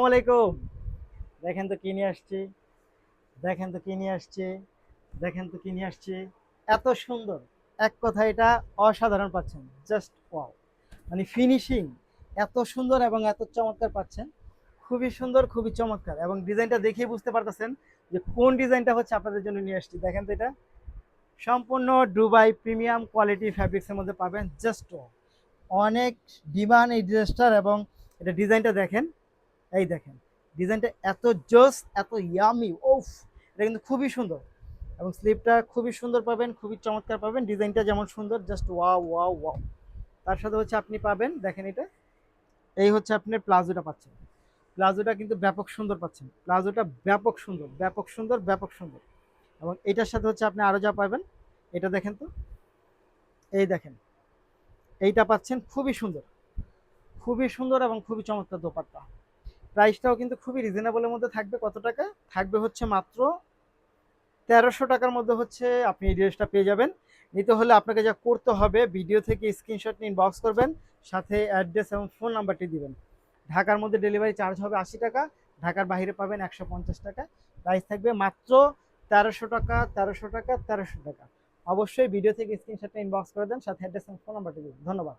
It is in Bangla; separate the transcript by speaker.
Speaker 1: আলাইকুম। দেখেন তো কি নিয়ে আসছি, দেখেন তো কি নিয়ে আসছে, দেখেন তো কি নিয়ে আসছে। এত সুন্দর, এক কথা এটা অসাধারণ পাচ্ছেন। জাস্ট ওয়াও, মানে ফিনিশিং এত সুন্দর এবং এত চমৎকার পাচ্ছেন। খুবই সুন্দর, খুবই চমৎকার, এবং ডিজাইনটা দেখেই বুঝতে পারতেছেন যে কোন ডিজাইনটা হচ্ছে আপনাদের জন্য নিয়ে আসছি। দেখেন তো এটা সম্পূর্ণ দুবাই প্রিমিয়াম কোয়ালিটি ফ্যাব্রিক্সের মধ্যে পাবেন। জাস্ট অনেক ডিমান্ড এই ড্রেসটার, এবং এটা ডিজাইনটা দেখেন, এই দেখেন ডিজাইনটা এত জোস, এত ইয়ামি, ওফ! এটা কিন্তু খুবই সুন্দর, এবং স্লিপটা খুবই সুন্দর পাবেন, খুবই চমৎকার পাবেন। ডিজাইনটা যেমন সুন্দর, জাস্ট ওয়াও ওয়াও ওয়াও। তার সাথে হচ্ছে আপনি পাবেন, দেখেন এটা, এই হচ্ছে আপনি প্লাজোটা পাচ্ছেন। প্লাজোটা কিন্তু ব্যাপক সুন্দর পাচ্ছেন, প্লাজোটা ব্যাপক সুন্দর, ব্যাপক সুন্দর, ব্যাপক সুন্দর। এবং এটার সাথে হচ্ছে আপনি আরও যা পাবেন, এটা দেখেন তো, এই দেখেন, এইটা পাচ্ছেন খুবই সুন্দর, খুবই সুন্দর এবং খুবই চমৎকার দোপাট্টা। প্রাইসটাও কিন্তু খুবই রিজনেবলের মধ্যে থাকবে। কত টাকা থাকবে হচ্ছে? মাত্র 1300 টাকার মধ্যে হচ্ছে আপনি এই ড্রেসটা পেয়ে যাবেন। নিতে হলে আপনাকে যা করতে হবে, ভিডিও থেকে স্ক্রিনশট নিয়ে ইনবক্স করবেন, সাথে অ্যাড্রেস এবং ফোন নাম্বারটি দিবেন। ঢাকার মধ্যে ডেলিভারি চার্জ হবে 80 টাকা, ঢাকার বাইরে পাবেন 150 টাকা। প্রাইস থাকবে মাত্র 1300 টাকা, 1300 টাকা, 1300 টাকা। অবশ্যই ভিডিও থেকে স্ক্রিনশটটা ইনবক্স করে দেন, সাথে অ্যাড্রেস এবং ফোন নাম্বারটি দিবেন। ধন্যবাদ।